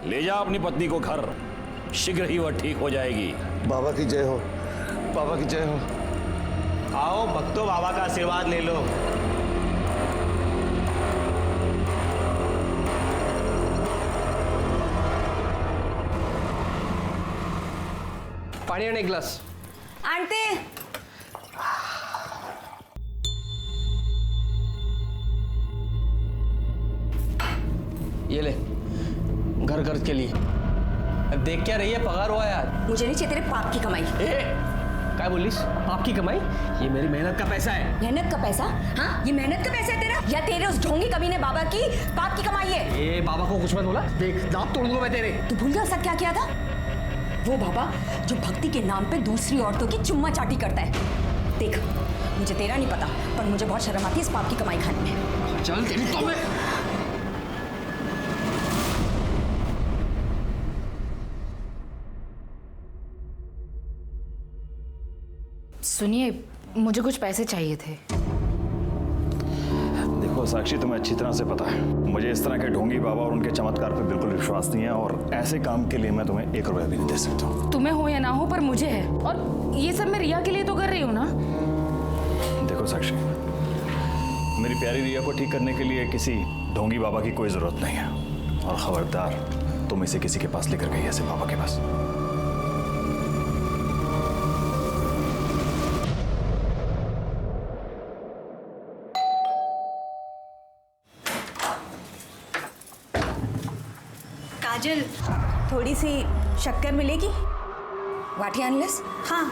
ले जा अपनी पत्नी को घर, शीघ्र ही वह ठीक हो जाएगी। बाबा की जय हो, बाबा की जय हो। आओ भक्तों, बाबा का आशीर्वाद ले लो। पानी आने एक गिलास। आंटी ये ले, घर खर्च के लिए। देख क्या रही है, पगार हुआ यार। मुझे नहीं चाहिए तेरे पाप की कमाई। क्या बोलिस? पाप की कमाई? ये मेरी मेहनत का पैसा है। मेहनत का पैसा? हाँ, ये मेहनत का पैसा है तेरा या तेरे उस ढोंगी कमीने बाबा की पाप की कमाई है? ये बाबा को कुछ मत बोला, देख दांत तोड़ दूंगा मैं तेरे। तू भूल गया साथ क्या किया था? वो बाबा जो भक्ति के नाम पे दूसरी औरतों की चुम्मा चाटी करता है। देख, मुझे तेरा नहीं पता, पर मुझे बहुत शर्म आती है इस पाप की कमाई खाने में। चल तेरी तो मैं। सुनिए, मुझे कुछ पैसे चाहिए थे। देखो साक्षी, तुम्हें अच्छी तरह से पता है मुझे इस तरह के ढोंगी बाबा और उनके चमत्कार पे बिल्कुल विश्वास नहीं है, और ऐसे काम के लिए मैं तुम्हें 1 रुपया भी नहीं दे सकता हूँ। तुम्हें हो या ना हो, पर मुझे है, और ये सब मैं रिया के लिए तो कर रही हूँ ना। देखो साक्षी, मेरी प्यारी रिया को ठीक करने के लिए किसी ढोंगी बाबा की कोई जरूरत नहीं है, और खबरदार तुम इसे किसी के पास लेकर गई ऐसे बाबा के पास। काजल, थोड़ी सी शक्कर मिलेगी? वाटी अनलेस? हाँ,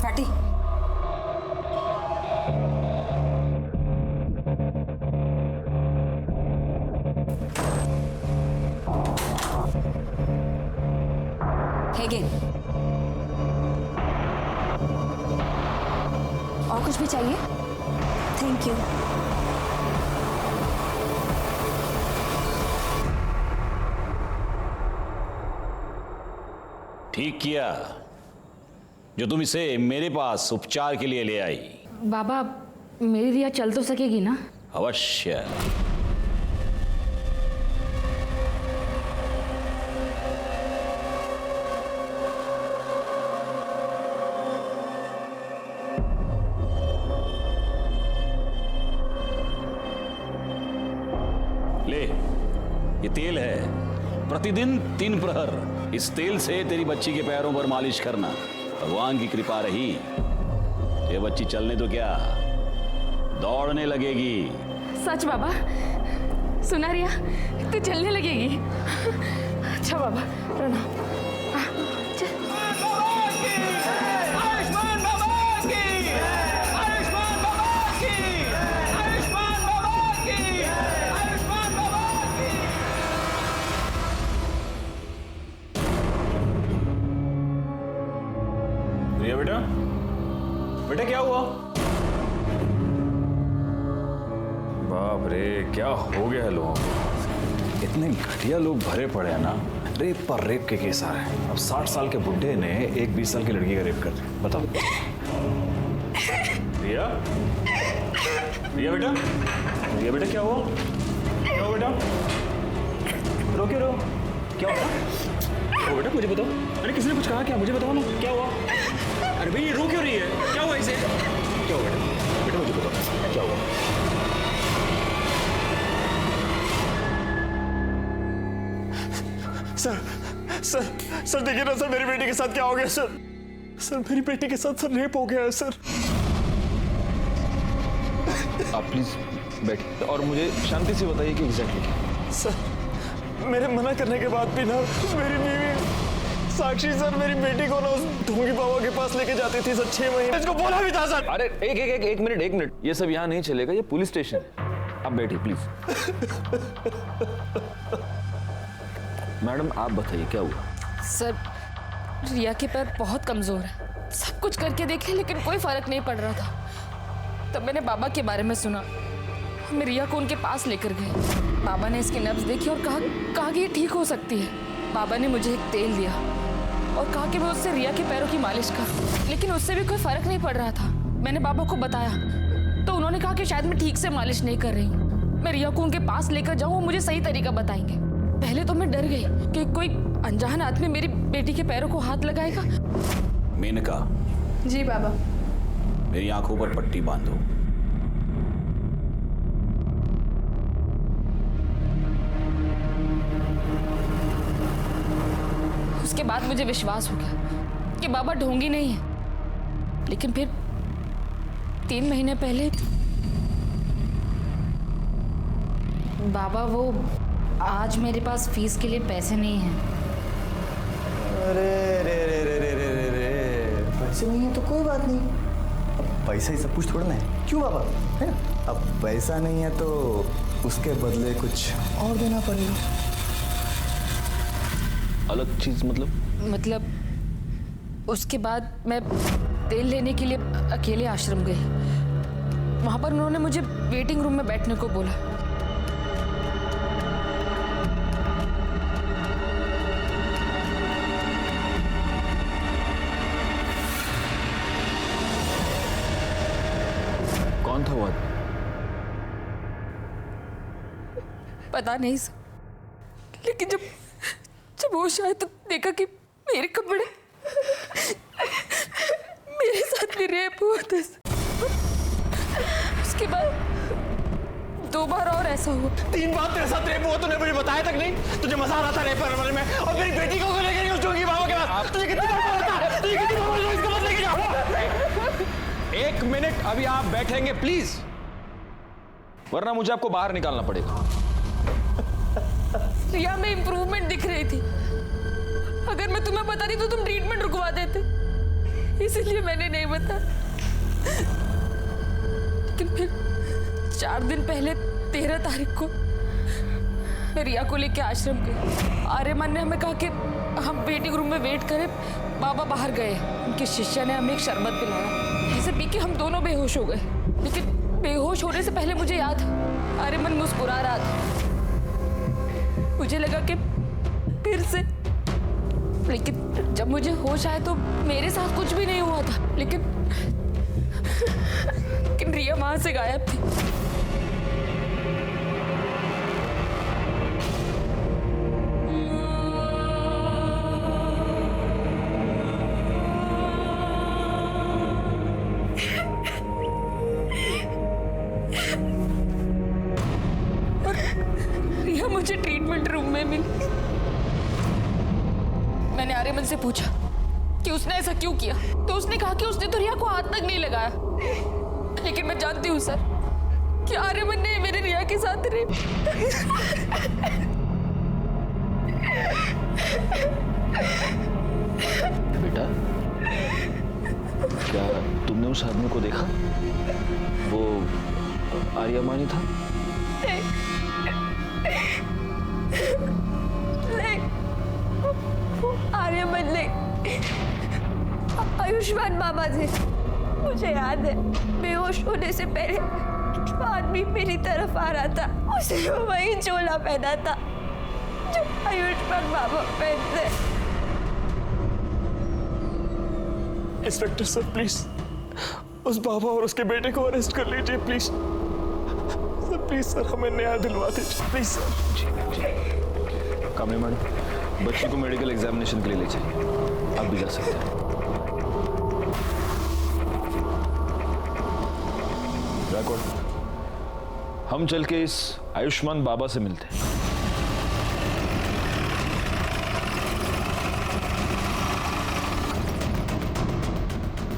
वाटी। और कुछ भी चाहिए? Thank you. ठीक किया जो तुम इसे मेरे पास उपचार के लिए ले आई। बाबा, मेरी रिया चल तो सकेगी ना? अवश्य। ले, ये तेल है, प्रतिदिन 3 प्रहर इस तेल से तेरी बच्ची के पैरों पर मालिश करना। भगवान की कृपा रही, ये बच्ची चलने तो क्या, दौड़ने लगेगी। सच बाबा? सुना रिया, तू चलने लगेगी? अच्छा बाबा, प्रणाम। रिया बेटा, बेटा क्या हुआ? बाप रे, क्या हो गया है लोगों को? इतने घटिया लोग भरे पड़े हैं ना, रेप पर रेप के केस आ रहे हैं। अब 60 साल के बुड्ढे ने एक 20 साल की लड़की का रेप कर दिया, बताओ। रिया, रिया बेटा, रिया बेटा क्या हुआ? क्या हुआ बेटा? रो क्यों रो? क्या हुआ? बेटा मुझे बताओ। अरे किसने कुछ कहा क्या? मुझे बताओ ना, क्या हुआ? अरे भाई ये रो क्यों रही है? क्या हुआ इसे? क्या हुआ बेटा? बेटा मुझे बताओ क्या हुआ? सर देखिए ना सर, मेरी बेटी के साथ क्या हो गया सर? सर मेरी बेटी के साथ सर रेप हो गया है सर। आप प्लीज बैठ और मुझे शांति से बताइए कि एग्जैक्टली। सर मेरे मना करने के बाद भी ना मेरी बीवी साक्षी सर मेरी बेटी को ना उस ढोंगी बाबा के पास लेके जाती थी सर 6 महीने। इसको बोला भी था सर। अरे एक मिनट, ये सब यहाँ नहीं चलेगा, ये पुलिस स्टेशन है। आप बैठिए प्लीज। मैडम आप बताइए क्या हुआ? सर, रिया के पैर बहुत कमजोर है, सब कुछ करके देखे लेकिन कोई फर्क नहीं पड़ रहा था। तब मैंने बाबा के बारे में सुना, मैं रिया को उनके पास लेकर गई। बाबा ने इसकी नब्ज देखी और कहा कि ये ठीक हो सकती है। बाबा ने मुझे एक तेल दिया और कहा कि मैं उससे रिया के पैरों की मालिश करूं, लेकिन उससे भी कोई फर्क नहीं पड़ रहा था। मैंने बाबा को बताया तो उन्होंने कहा कि शायद मैं ठीक से मालिश नहीं कर रही हूँ। मैं रिया को उनके पास लेकर जाऊं, वो मुझे सही तरीका बताएंगे। पहले तो मैं डर गई कि कोई अनजान आदमी मेरी बेटी के पैरों को हाथ लगाएगा। मेनका, जी बाबा। मेरी आंखों पर पट्टी बांधो। उसके बाद मुझे विश्वास हो गया कि बाबा ढोंगी नहीं है। लेकिन फिर 3 महीने पहले बाबा, वो आज मेरे पास फीस के लिए पैसे नहीं हैं। अरे रे रे रे रे रे रे रे, पैसे नहीं है तो कोई बात नहीं, अब पैसा ही सब कुछ थोड़ा ना है, क्यों बाबा, है ना? अब पैसा नहीं है तो उसके बदले कुछ और देना पड़ेगा। अलग चीज मतलब उसके बाद मैं तेल लेने के लिए अकेले आश्रम गई। वहां पर उन्होंने मुझे वेटिंग रूम में बैठने को बोला। कौन था वो आदमी? पता नहीं सर, लेकिन जब वो शायद तो देखा कि मेरे कपड़े मेरे साथ भी रेप हुआ था। उसके बाद 2 बार और ऐसा हुआ। 3 बार तेरे साथ रेप हुआ, तूने मुझे बताया तक नहीं? तुझे मजा आ रहा था रेप करने में, और मेरी बेटी को लेकर गई उस जोगी बाबा के पास। तुझे कितनी बार बोला था? तुझे कितनी बार बोला इसको मत लेके जाओ? 1 मिनट, अभी आप बैठेंगे प्लीज, वरना मुझे आपको बाहर निकालना पड़ेगा। रिया में इम्प्रूवमेंट दिख रही थी। अगर मैं तुम्हें बताती तो तुम ट्रीटमेंट रुकवा देते, इसलिए मैंने नहीं बताया। लेकिन फिर 4 दिन पहले 13 तारीख को मैं रिया को लेके आश्रम गई। आर्यमान ने हमें कहा कि हम वेटिंग रूम में वेट करें, बाबा बाहर गए। उनके शिष्य ने हमें एक शरबत पिलाया, ऐसे पी के हम दोनों बेहोश हो गए। लेकिन बेहोश होने से पहले मुझे याद, आर्यमान मुस्कुरा रहा था। मुझे लगा कि फिर से, लेकिन जब मुझे होश आया तो मेरे साथ कुछ भी नहीं हुआ था। लेकिन रिया वहां से गायब थी। रिया मुझे ट्रीटमेंट रूम में मिली। मैंने आर्यमन से पूछा कि उसने ऐसा क्यों किया, तो उसने कहा कि उसने तो रिया को हाथ तक नहीं लगाया। लेकिन मैं जानती हूँ सर कि आर्यमन ने मेरे रिया के साथ रेप। बेटा, क्या तुमने उस आदमी को देखा? वो आर्यमान ही था? आर्यमान नहीं, आयुष्मान बाबा थे। मुझे याद है, बेहोश होने से पहले जो आदमी मेरी तरफ आ रहा था, उसने वही चोला पहना था जो आयुष्मान बाबा पहनते। इंस्पेक्टर सर प्लीज उस बाबा और उसके बेटे को अरेस्ट कर लीजिए प्लीज सर। प्लीज सर, हमें न्याय दिलवा दीजिए प्लीज सर। कामनी मैडम, बच्ची को मेडिकल एग्जामिनेशन के लिए ले जाइए, आप भी जा सकते हैं। हम चल के इस आयुष्मान बाबा से मिलते हैं।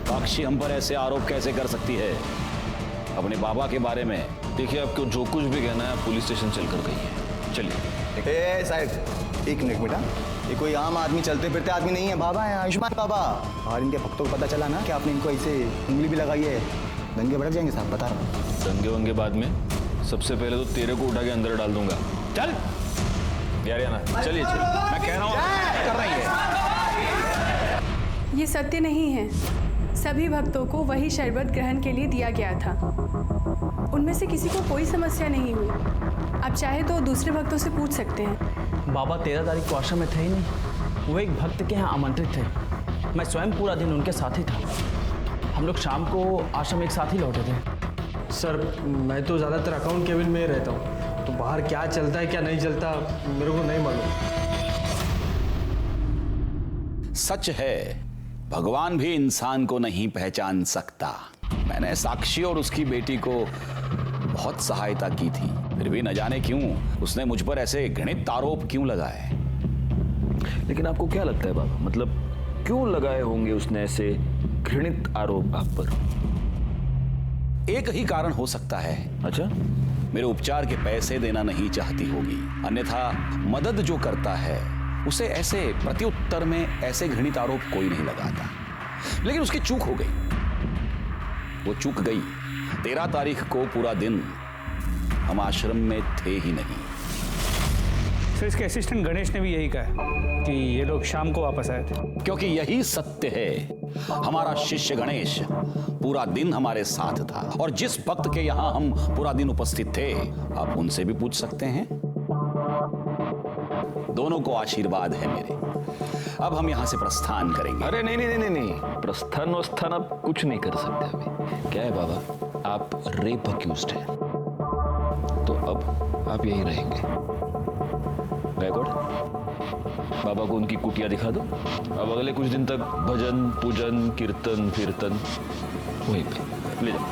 साक्षी हम पर ऐसे आरोप कैसे कर सकती है अपने बाबा के बारे में? देखिए, आपको जो कुछ भी कहना है पुलिस स्टेशन चलकर कहिए। चलिए। साहब 1 मिनट बेटा, ये कोई आम आदमी, चलते फिरते आदमी नहीं है, बाबा है, आयुष्मान बाबा। और इनके भक्तों को पता चला ना कि आपने इनको ऐसे उंगली भी लगाई है, दंगे भड़क जाएंगे साहब, बता रहा हूँ। दंगे वंगे बाद में, सबसे पहले तो तेरे को उठा के अंदर डाल दूंगा। चल यार, ना चलिए, मैं कह रहा हूँ कर रही है। ये सत्य नहीं है। सभी भक्तों को वही शरबत ग्रहण के लिए दिया गया था। उनमें से किसी को कोई समस्या नहीं हुई। आप चाहे तो दूसरे भक्तों से पूछ सकते हैं। बाबा 13 तारीख को आश्रम में थे ही नहीं, वो एक भक्त के यहाँ आमंत्रित थे। मैं स्वयं पूरा दिन उनके साथ ही था। हम लोग शाम को आश्रम एक साथ ही लौटे थे। सर मैं तो ज़्यादातर अकाउंट केबिन में ही रहता हूँ, तो बाहर क्या चलता है क्या नहीं चलता मेरे को नहीं मालूम। सच है, भगवान भी इंसान को नहीं पहचान सकता। मैंने साक्षी और उसकी बेटी को बहुत सहायता की थी, फिर भी न जाने क्यों उसने मुझ पर ऐसे घृणित आरोप क्यों लगाए। लेकिन आपको क्या लगता है बाबा, मतलब क्यों लगाए होंगे उसने ऐसे घृणित आरोप आप पर? एक ही कारण हो सकता है। अच्छा, मेरे उपचार के पैसे देना नहीं चाहती होगी, अन्यथा मदद जो करता है उसे ऐसे प्रत्युत्तर में ऐसे घृणित आरोप कोई नहीं लगाता। लेकिन उसकी चूक हो गई, वो चूक गई। 13 तारीख को पूरा दिन हम आश्रम में थे ही नहीं। सर इसके असिस्टेंट गणेश ने भी यही कहा है कि ये लोग शाम को वापस आए थे। क्योंकि यही सत्य है, हमारा शिष्य गणेश पूरा दिन हमारे साथ था, और जिस भक्त के यहां हम पूरा दिन उपस्थित थे आप उनसे भी पूछ सकते हैं। दोनों को आशीर्वाद है मेरे। अब हम यहां से प्रस्थान करेंगे। अरे नहीं नहीं नहीं नहीं, प्रस्थान वस्थान आप कुछ नहीं कर सकते अभी। क्या है बाबा, आप रेप अक्यूज्ड हैं, तो अब आप यहीं रहेंगे। गायकवाड़, बाबा को उनकी कुटिया दिखा दो। अब अगले कुछ दिन तक भजन पूजन कीर्तन कीर्तन वहीं पे ले जाओ।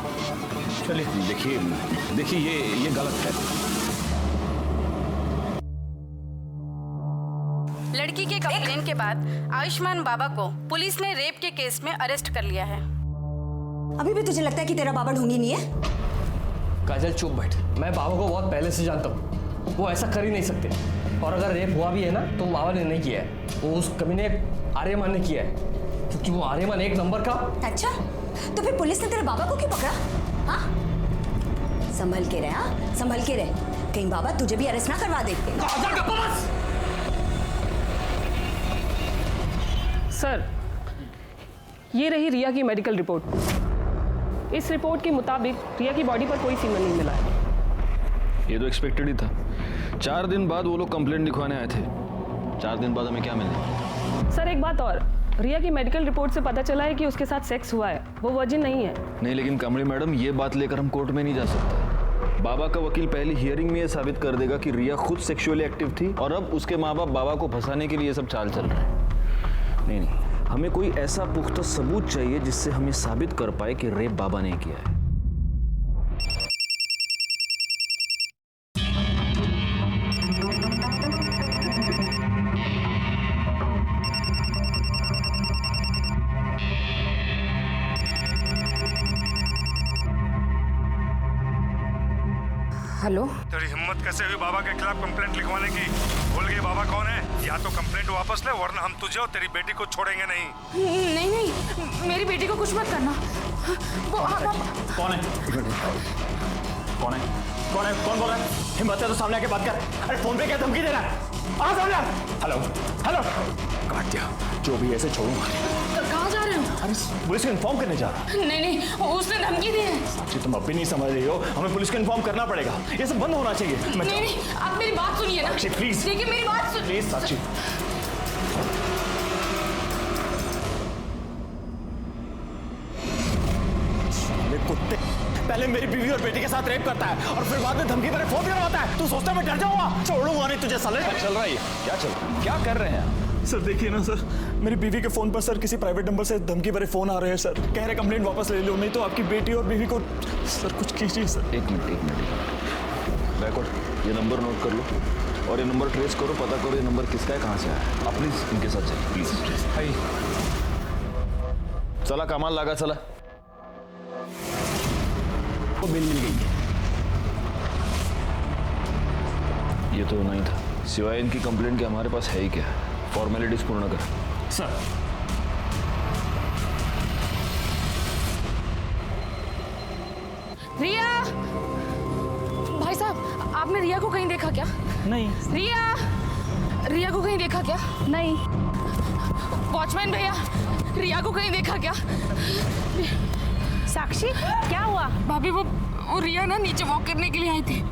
चलिए। देखिए ये गलत है। लड़की के कंप्लेन के बाद आयुष्मान बाबा को पुलिस ने रेप के केस में अरेस्ट कर लिया है। अभी भी तुझे लगता है कि तेरा बाबा ढोंगी नहीं है? काजल चुप बैठ, मैं बाबा को बहुत पहले से जानता हूँ, वो ऐसा कर ही नहीं सकते। और अगर रेप हुआ भी है ना तो बाबा ने नहीं किया है, वो उस कमीने आर्यमान ने किया है, क्योंकि वो आर्यमान एक नंबर का। अच्छा, तो फिर पुलिस ने तेरे बाबा को क्यों पकड़ा? हाँ, संभल के रहे, हाँ संभल के रहे, कहीं बाबा तुझे भी अरेस्ट ना करवा देते। सर, ये रही रिया की मेडिकल रिपोर्ट। इस रिपोर्ट के मुताबिक रिया की बॉडी पर कोई सीमेंट नहीं मिला है। ये तो एक्सपेक्टेड ही था। 4 दिन बाद वो लोग कंप्लेंट लिखवाने आए थे, 4 दिन बाद हमें क्या मिले? सर एक बात और, रिया की मेडिकल रिपोर्ट से पता चला है कि उसके साथ सेक्स हुआ है, वो वर्जिन नहीं है। नहीं, लेकिन कमली मैडम ये बात लेकर हम कोर्ट में नहीं जा सकते। बाबा का वकील पहली हियरिंग में ये साबित कर देगा कि रिया खुद सेक्सुअली एक्टिव थी और अब उसके माँ बाप बाबा को फंसाने के लिए सब चाल चल रहे हैं। नहीं, हमें कोई ऐसा पुख्ता सबूत चाहिए जिससे हम ये साबित कर पाए कि रेप बाबा ने किया है। हेलो, तेरी हिम्मत कैसे हुई बाबा के खिलाफ कंप्लेंट लिखवाने की? भूल गई बाबा कौन है? या तो कंप्लेंट वापस ले, वरना हम तुझे और तेरी बेटी को छोड़ेंगे नहीं। नहीं, मेरी बेटी को कुछ मत करना। वो कौन है? कौन है? कौन बोल रहा है? हिम्मत है तो सामने आके बात कर। अरे फोन पे क्या धमकी दे रहा है? आ सामने। हेलो, काट दिया। जो भी ऐसे छोड़ूंगा। कहाँ जा रहे हो? अरे पुलिस को इन्फॉर्म करने जा रहा। नहीं, उसने धमकी दी है। साक्षी, तुम अब भी नहीं समझ रही हो, हमें पुलिस को इन्फॉर्म करना पड़ेगा। ये सब बंद होना चाहिए। नहीं, आप मेरी बात सुनिए ना। साक्षी प्लीज, देखिए मेरी बात सुनिए। प्लीज साक्षी। कुत्ते, पहले मेरी बीवी और बेटी के साथ रेप करता है और फिर बाद में धमकी भरे फोन करवाता है। तू सोचता मैं डर जाऊंगा? छोड़ूंगा नहीं तुझे साले। क्या चल रहा है? क्या चल रहा है? क्या कर रहे हैं? सर देखिए ना सर, मेरी बीवी के फोन पर सर किसी प्राइवेट नंबर से धमकी भरे फोन आ रहे हैं सर। कह रहे कंप्लेंट वापस ले लो, नहीं तो आपकी बेटी और बीवी को। सर कुछ कीजिए सर। एक मिनट बैकवर्ड, ये नंबर नोट कर लो और ये नंबर ट्रेस करो, पता करो ये नंबर किसका है, कहाँ से आया है। आप प्लीज इनके साथ चलिए प्लीज। हाय, चला कमाल लगा, चला। वो बिल मिल गई। ये तो नहीं था, सिवाय इनकी कंप्लेंट के हमारे पास है ही क्या? फॉर्मेलिटीज पूर्ण कर सर। रिया, भाई साहब आपने रिया को कहीं देखा क्या? नहीं। रिया को कहीं देखा क्या? नहीं। वॉचमैन भैया, रिया को कहीं देखा क्या? साक्षी क्या हुआ? भाभी वो रिया ना नीचे वॉक करने के लिए आई थी।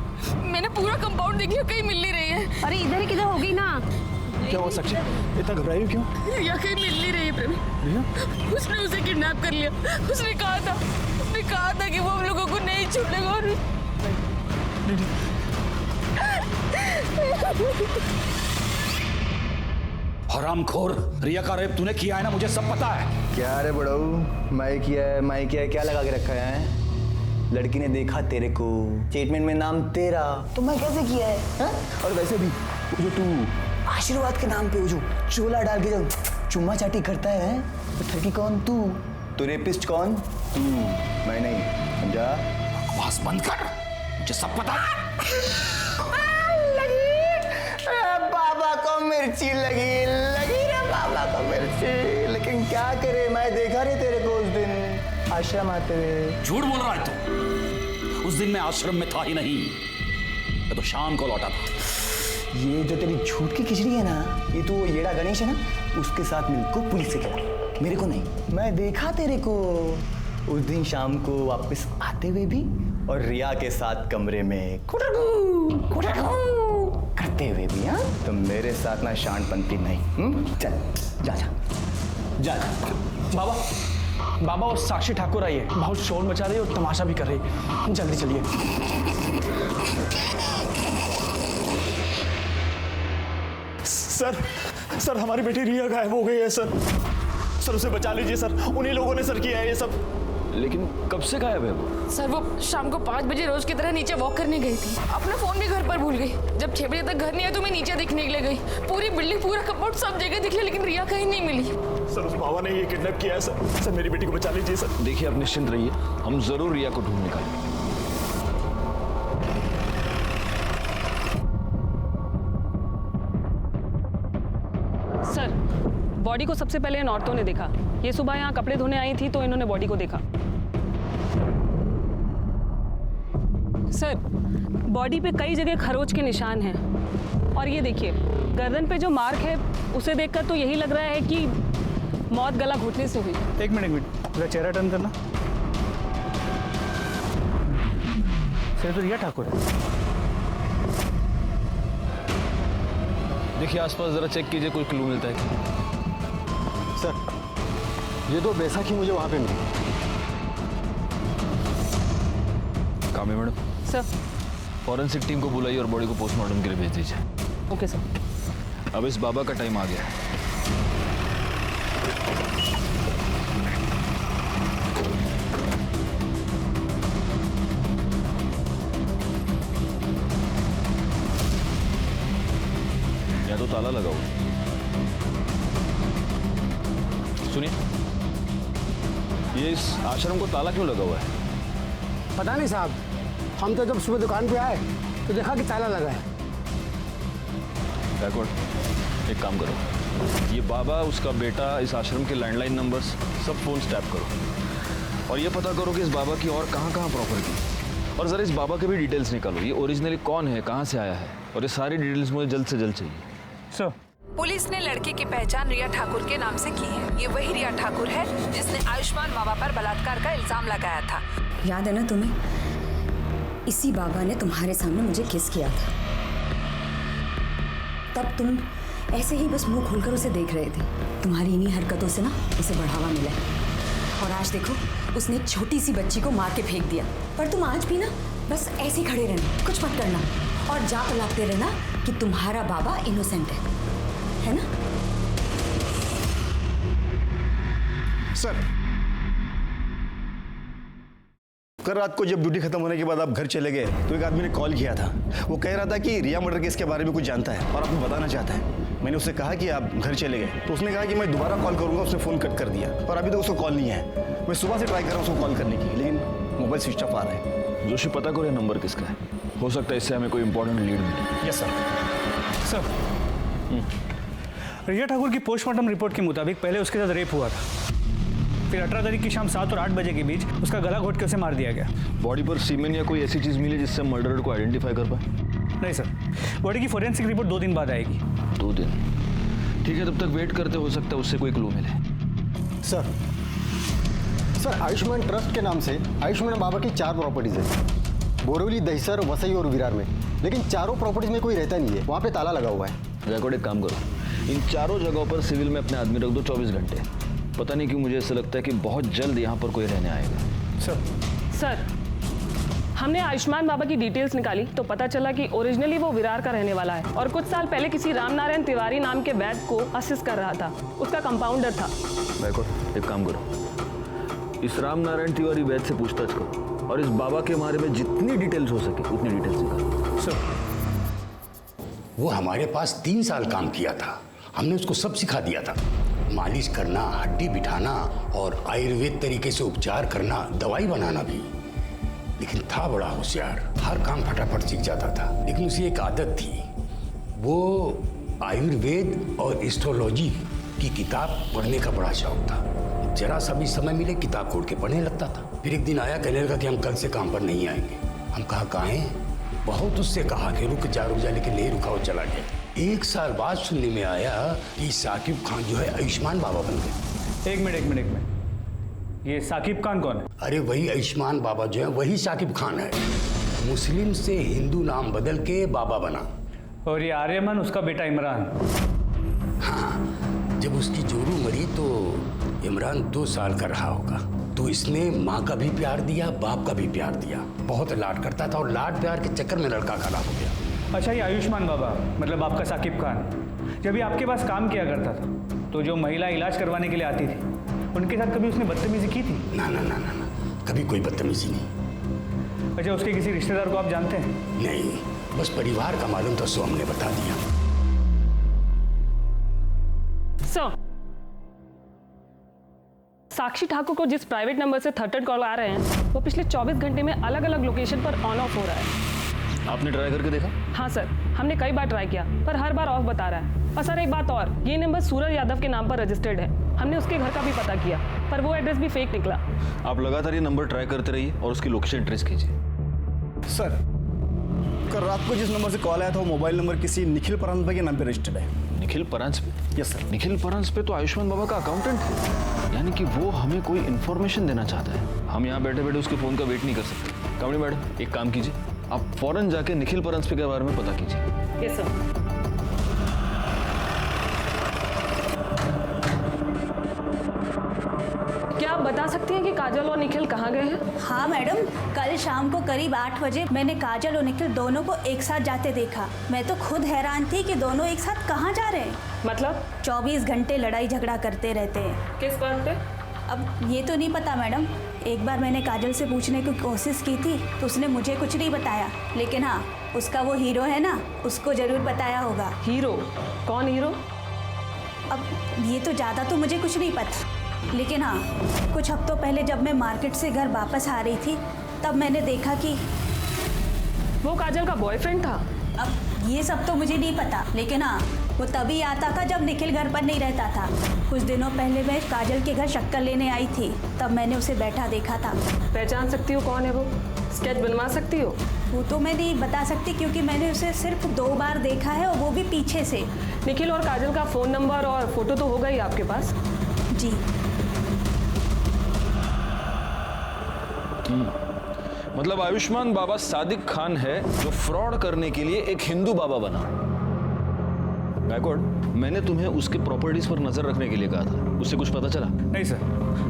मैंने पूरा कंपाउंड देख लिया, कहीं मिल नहीं रही है। अरे इधर ही किधर होगी ना। क्या हुआ साक्षी, इतना घबराई हो क्यों? रिया कहीं मिल नहीं रही है प्रवीण। उसने उसे किडनैप कर लिया। उसने कहा था कहा था कि वो हम लोगों को नहीं छोड़ेगा और हरामखोर, रिया का रेप तूने किया है ना, मुझे सब पता है। क्या रे बड़ाऊ, मैं किया है, क्या लगा के रखा है? लड़की ने देखा तेरे को, स्टेटमेंट में नाम तेरा, तो मैं कैसे किया है हा? और वैसे भी वो जो तू आशीर्वाद के नाम पे वो जो चोला डाल के जो चुम्मा चाटी करता है, तो ठगी कौन तू? तो रेपिस्ट कौन? तू, मैं नहीं, समझा? बकवास बंद कर, मुझे सब पता है। बाबा को मिर्ची लगी रे बाबा को मिर्ची, लेकिन क्या करे, मैं देखा रे तेरे को उस दिन आश्रम आते हुए। झूठ बोल रहा है तू, उस दिन मैं आश्रम में था ही नहीं, मैं तो शाम को लौटा था। ये जो तेरी झूठ की खिचड़ी है ना, ये तो येड़ा गणेश है ना, उसके साथ मिलकर पुलिस से खेला, मेरे को नहीं। मैं देखा तेरे को उस दिन शाम को वापस आते हुए भी, और रिया के साथ कमरे में करते हुए भी। हाँ, तो मेरे साथ ना शांतपंथी नहीं। चल जा जा जा जा। बाबा वो साक्षी ठाकुर आई है, बहुत शोर मचा रही है और तमाशा भी कर रही है, जल्दी चलिए। सर हमारी बेटी रिया गायब हो गई है सर, उसे बचा लीजिए सर, उन्हीं लोगों ने सर किया है ये सब। लेकिन कब से गायब है वो? सर वो शाम को 5 बजे रोज की तरह नीचे वॉक करने गई थी, अपना फोन भी घर पर भूल गई। जब 6 बजे तक घर नहीं आया तो मैं नीचे देखने के लिए गई, पूरी बिल्डिंग पूरा कपबोर्ड सब जगह दिख लिया, लेकिन रिया कहीं नहीं मिली। सर उस बाबा ने ये किडनैप किया है सर, मेरी बेटी को बचा लीजिए सर। देखिए आप निश्चिंत रहिए, हम जरूर रिया को ढूंढ निकालेंगे। सर बॉडी को सबसे पहले इन औरतों ने देखा, ये सुबह यहाँ कपड़े धोने आई थी तो इन्होंने बॉडी को देखा। सर बॉडी पे कई जगह खरोच के निशान हैं, और ये देखिए गर्दन पे जो मार्क है उसे देखकर तो यही लग रहा है कि मौत गला घोटने से हुई। एक मिनट पूरा चेहरा टर्न करना। सर तो रिया ठाकुर है। देखिए आसपास जरा चेक कीजिए, कोई क्लू मिलता है क्या? सर ये तो बैसाखी मुझे वहां पे मिली। कामे मैडम, सर फॉरेंसिक टीम को बुलाइए और बॉडी को पोस्टमार्टम के लिए भेज दीजिए। Okay sir. अब इस बाबा का टाइम आ गया है। या तो ताला लगाओ। सुनिए, ये इस आश्रम को ताला क्यों लगा हुआ है? पता नहीं साहब, हम तो जब सुबह दुकान पे आए तो देखा कि ताला लगा है। बैकवर्ड, एक काम करो, ये बाबा, उसका बेटा, इस आश्रम के लैंडलाइन नंबर्स सब फोन टैप करो और ये पता करो कि इस बाबा की और कहाँ कहाँ प्रॉपर्टी, और जरा इस बाबा के भी डिटेल्स निकालो, ये ओरिजिनली कौन है, कहाँ से आया है, और ये सारी डिटेल्स मुझे जल्द से जल्द चाहिए। सर पुलिस ने लड़के की पहचान रिया ठाकुर के नाम से की है। ये वही रिया ठाकुर है जिसने आयुष्मान बाबा पर बलात्कार का इल्जाम लगाया था। याद है ना तुम्हें, इसी बाबा ने तुम्हारे सामने मुझे किस किया था। तब तुम ऐसे ही बस मुंह खोलकर उसे देख रहे थे। तुम्हारी इन्हीं हरकतों से ना उसे बढ़ावा मिला, और आज देखो उसने एक छोटी सी बच्ची को मार के फेंक दिया। पर तुम आज भी ना बस ऐसे ही खड़े रहना, कुछ मत करना, और जाप लगाते रहना कि तुम्हारा बाबा इनोसेंट है ना? सर कल रात को जब ड्यूटी खत्म होने के बाद आप घर चले गए तो एक आदमी ने कॉल किया था। वो कह रहा था कि रिया मर्डर केस के बारे में कुछ जानता है और आपको बताना चाहता है। मैंने उससे कहा कि आप घर चले गए तो उसने कहा कि मैं दोबारा कॉल करूंगा। उसने फ़ोन कट कर दिया और अभी तक उसको कॉल नहीं है। मैं सुबह से ट्राई कर रहा हूँ उसको कॉल करने की, लेकिन मोबाइल स्विच ऑफ आ रहा है। जोशी, पता करो ये नंबर किसका है, हो सकता है इससे हमें कोई इंपॉर्टेंट लीड मिले। Yes sir. रिया ठाकुर की पोस्टमार्टम रिपोर्ट के मुताबिक पहले उसके साथ रेप हुआ था, फिर 18 तारीख की शाम 7 और 8 बजे के बीच उसका गला घोट के उसे मार दिया गया। बॉडी पर सीमेन या कोई ऐसी चीज मिली जिससे मर्डरर को आइडेंटिफाई कर पाए? नहीं सर, बॉडी की फोरेंसिक रिपोर्ट 2 दिन बाद आएगी। 2 दिन? ठीक है, तब तक वेट करते, हो सकता है उससे कोई क्लू मिले। सर आयुष्मान ट्रस्ट के नाम से आयुष्मान बाबा की 4 प्रॉपर्टीज है, बोरीवली, दहिसर, वसई और विरार में, लेकिन चारों प्रॉपर्टीज में कोई रहता नहीं है, वहाँ पे ताला लगा हुआ है। रिकॉर्ड, एक काम करो, इन चारों जगहों पर सिविल में अपने आदमी रख दो 24 घंटे। पता नहीं क्यों मुझे ऐसा लगता है कि बहुत जल्द यहाँ पर कोई रहने आएगा। सर सर, हमने आयुष्मान बाबा की डिटेल्स निकाली तो पता चला कि ओरिजिनली वो विरार का रहने वाला है और कुछ साल पहले किसी रामनारायण तिवारी नाम के वैद्य को असिस्ट कर रहा था। उसका कंपाउंडर था। बैकवर्ड, एक काम करो, इस रामनारायण तिवारी वैद्य से पूछताछ करो और इस बाबा के बारे में जितनी डिटेल्स हो सके उतनी डिटेल्स निकालो। सर, वो हमारे पास 3 साल काम किया था। हमने उसको सब सिखा दिया था, मालिश करना, हड्डी बिठाना और आयुर्वेद तरीके से उपचार करना, दवाई बनाना भी। लेकिन था बड़ा होशियार, हर काम फटाफट सीख जाता था। लेकिन उसे एक आदत थी, वो आयुर्वेद और एस्ट्रोलॉजी की किताब पढ़ने का बड़ा शौक था। जरा सा भी समय मिले किताब खोल के पढ़ने लगता था। फिर एक दिन आया, कहने लगा कि हम कल से काम पर नहीं आएंगे। हम कहा काहे? बहुत उससे कहा कि रुक जा, लेकिन नहीं रुका, वो चला गया। 1 साल बाद सुनने में आया कि साकिब खान जो है आयुष्मान बाबा बन गए। एक मिनट, ये साकिब खान कौन है? अरे वही आयुष्मान बाबा जो है, वही साकिब खान है। मुस्लिम से हिंदू नाम बदल के बाबा बना। और ये आर्यमन उसका बेटा इमरान। हाँ, जब उसकी जोरू मरी तो इमरान 2 साल का रहा होगा। तो इसने माँ का भी प्यार दिया, बाप का भी प्यार दिया। बहुत लाड करता था और लाड प्यार के चक्कर में लड़का खराब हो गया। अच्छा, ये आयुष्मान बाबा मतलब आपका साकिब खान जब ये आपके पास काम किया करता था तो जो महिला इलाज करवाने के लिए आती थी उनके साथ कभी उसने बदतमीजी की थी? ना, कभी कोई बदतमीजी नहीं। अच्छा, उसके किसी रिश्तेदार को आप जानते हैं? नहीं, बस परिवार का मालूम था, सो हमने बता दिया। साक्षी ठाकुर को जिस प्राइवेट नंबर से थर्ड कॉल आ रहे हैं वो पिछले 24 घंटे में अलग अलग लोकेशन पर ऑन ऑफ हो रहा है। आपने ट्राई करके देखा? हाँ सर, हमने कई बार ट्राई किया पर हर बार ऑफ बता रहा है। और सर एक बात और, ये नंबर सूरज यादव के नाम पर रजिस्टर्ड है। हमने उसके घर का भी पता किया पर वो एड्रेस भी फेक निकला। आप लगातार ये नंबर ट्राई करते रहिए और उसकी लोकेशन ट्रेस कीजिए। सर, कल रात को जिस नंबर से कॉल आया था वो मोबाइल नंबर किसी निखिल परांजपे के नाम पे रजिस्टर्ड है। निखिल परांजपे? Yes sir. निखिल परांजपे तो आयुष्मान बाबा का अकाउंटेंट है, यानी कि वो हमें कोई इन्फॉर्मेशन देना चाहता है। हम यहाँ बैठे बैठे उसके फोन का वेट नहीं कर सकते। कामड़ी मैडम, एक काम कीजिए, आप फौरन जाके निखिल परांजपे के बारे में पता कीजिए। Yes sir. क्या आप बता सकती हैं कि काजल और निखिल कहाँ गए हैं? हाँ मैडम, कल शाम को करीब 8 बजे मैंने काजल और निखिल दोनों को एक साथ जाते देखा। मैं तो खुद हैरान थी कि दोनों एक साथ कहाँ जा रहे हैं। मतलब 24 घंटे लड़ाई झगड़ा करते रहते हैं। किस बात पे? अब ये तो नहीं पता मैडम। एक बार मैंने काजल से पूछने की कोशिश की थी तो उसने मुझे कुछ नहीं बताया, लेकिन हाँ, उसका वो हीरो है ना, उसको जरूर बताया होगा। हीरो? कौन हीरो? अब ये तो ज़्यादा तो मुझे कुछ नहीं पता, लेकिन हाँ, कुछ हफ्तों पहले जब मैं मार्केट से घर वापस आ रही थी तब मैंने देखा कि वो काजल का बॉयफ्रेंड था। अब ये सब तो मुझे नहीं पता, लेकिन हाँ, वो तभी आता था जब निखिल घर पर नहीं रहता था। कुछ दिनों पहले मैं काजल के घर शक्कर लेने आई थी, तब मैंने उसे बैठा देखा था। पहचान सकती हो कौन है वो? स्केच बनवा सकती हो? वो तो मैं नहीं बता सकती क्योंकि मैंने उसे सिर्फ 2 बार देखा है और वो भी पीछे से। निखिल और काजल का फ़ोन नंबर और फोटो तो होगा ही आपके पास? जी। मतलब आयुष्मान बाबा सादिक खान है जो फ्रॉड करने के लिए एक हिंदू बाबा बना। बैकवर्ड, मैंने तुम्हें उसके प्रॉपर्टीज पर नजर रखने के लिए कहा था, उससे कुछ पता चला? नहीं सर,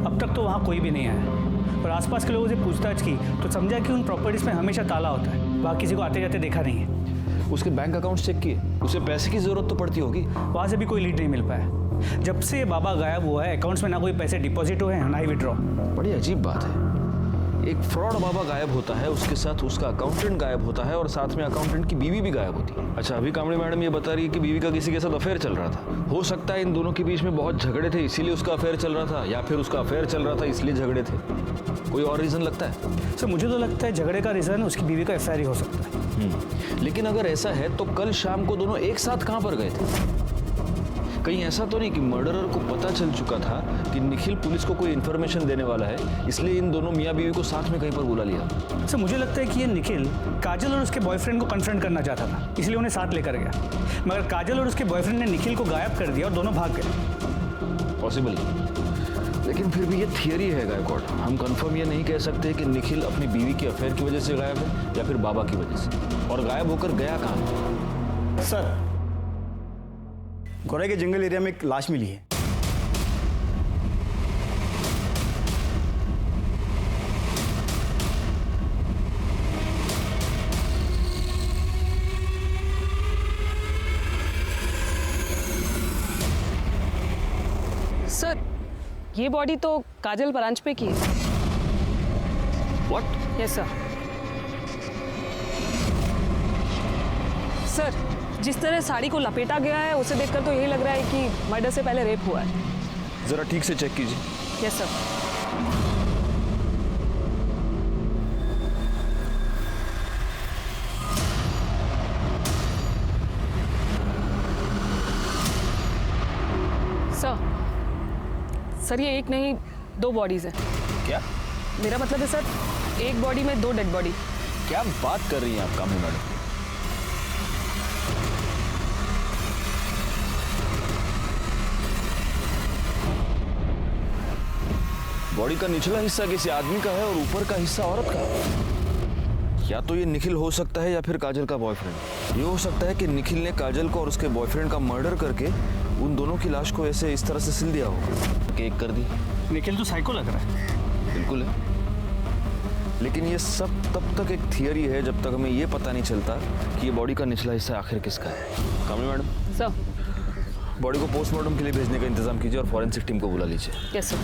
अब तक तो वहाँ कोई भी नहीं आया। और आसपास के लोगों से पूछताछ की तो समझा कि उन प्रॉपर्टीज में हमेशा ताला होता है। वहाँ किसी को आते जाते देखा नहीं है। उसके बैंक अकाउंट चेक किए? उसे पैसे की जरूरत तो पड़ती होगी। वहाँ से भी कोई लीड नहीं मिल पाया। जब से बाबा गायब हुआ है अकाउंट्स में ना कोई पैसे डिपॉजिट हुए हैं ना ही विड्रॉ। बड़ी अजीब बात है, एक फ्रॉड बाबा गायब होता है, उसके साथ उसका अकाउंटेंट गायब होता है और साथ में अकाउंटेंट की बीवी भी गायब होती है। अच्छा, अभी कामड़ी मैडम ये बता रही है कि बीवी का किसी के साथ अफेयर चल रहा था। हो सकता है इन दोनों के बीच में बहुत झगड़े थे इसीलिए उसका अफेयर चल रहा था, या फिर उसका अफेयर चल रहा था इसलिए झगड़े थे। कोई और रीजन लगता है? सर मुझे तो लगता है झगड़े का रीजन उसकी बीवी का अफेयर ही हो सकता है। लेकिन अगर ऐसा है तो कल शाम को दोनों एक साथ कहाँ पर गए थे? कहीं ऐसा तो नहीं कि मर्डरर को पता चल चुका था कि निखिल पुलिस को कोई इन्फॉर्मेशन देने वाला है, इसलिए इन दोनों मियाँ बीवी को साथ में कहीं पर बुला लिया? सर मुझे लगता है कि ये निखिल काजल और उसके बॉयफ्रेंड को कन्फ्रंट करना चाहता था, इसलिए उन्हें साथ लेकर गया। मगर काजल और उसके बॉयफ्रेंड ने निखिल को गायब कर दिया और दोनों भाग गए। पॉसिबल, लेकिन फिर भी ये थियरी है गायकवाड़। हम कंफर्म ये नहीं कह सकते कि निखिल अपनी बीवी के अफेयर की वजह से गायब है या फिर बाबा की वजह से। और गायब होकर गया कहाँ? सर, गोरे के जंगल एरिया में एक लाश मिली है। सर ये बॉडी तो काजल परांजपे की है। व्हाट? Yes sir. सर जिस तरह साड़ी को लपेटा गया है उसे देखकर तो यही लग रहा है कि मर्डर से पहले रेप हुआ है। जरा ठीक से चेक कीजिए। Yes sir. सर ये एक नहीं 2 बॉडीज हैं। क्या? मेरा मतलब है सर एक बॉडी में 2 डेड बॉडी। क्या बात कर रही हैं आप कामनी मैडम? बॉडी का निचला हिस्सा किसी आदमी का है और ऊपर का हिस्सा औरत का। या तो ये निखिल हो सकता है या फिर काजल का बॉयफ्रेंड। ये हो सकता है कि निखिल ने काजल को और उसके बॉयफ्रेंड का मर्डर करके उन दोनों की लाश को ऐसे इस तरह से सिल दिया होगा, केक कर दी। निखिल तो साइको लग रहा है। बिल्कुल है, लेकिन ये सब तब तक एक थियरी है जब तक हमें ये पता नहीं चलता कि ये बॉडी का निचला हिस्सा आखिर किसका है। कामनी मैडम सर, बॉडी को पोस्टमार्टम के लिए भेजने का इंतजाम कीजिए और फॉरेंसिक टीम को बुला लीजिए। Yes sir.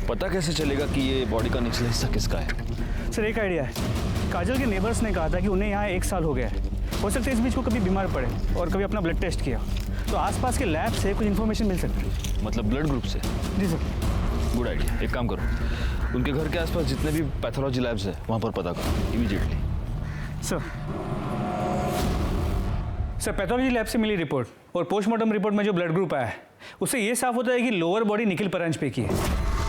पता कैसे चलेगा कि ये बॉडी का निचला हिस्सा किसका है? सर एक आइडिया है। काजल के नेबर्स ने कहा था कि उन्हें यहाँ 1 साल हो गया है। हो सकता है इस बीच को कभी बीमार पड़े और कभी अपना ब्लड टेस्ट किया, तो आसपास के लैब से कुछ इन्फॉर्मेशन मिल सकती है। मतलब ब्लड ग्रुप से? जी सर। Good idea. एक काम करो, उनके घर के आसपास जितने भी पैथोलॉजी लैब्स हैं वहाँ पर पता करो इमीडिएटली। सर पैथोलॉजी लैब से मिली रिपोर्ट और पोस्टमार्टम रिपोर्ट में जो ब्लड ग्रुप आया है उससे ये साफ होता है कि लोअर बॉडी निखिल परांजपे की है।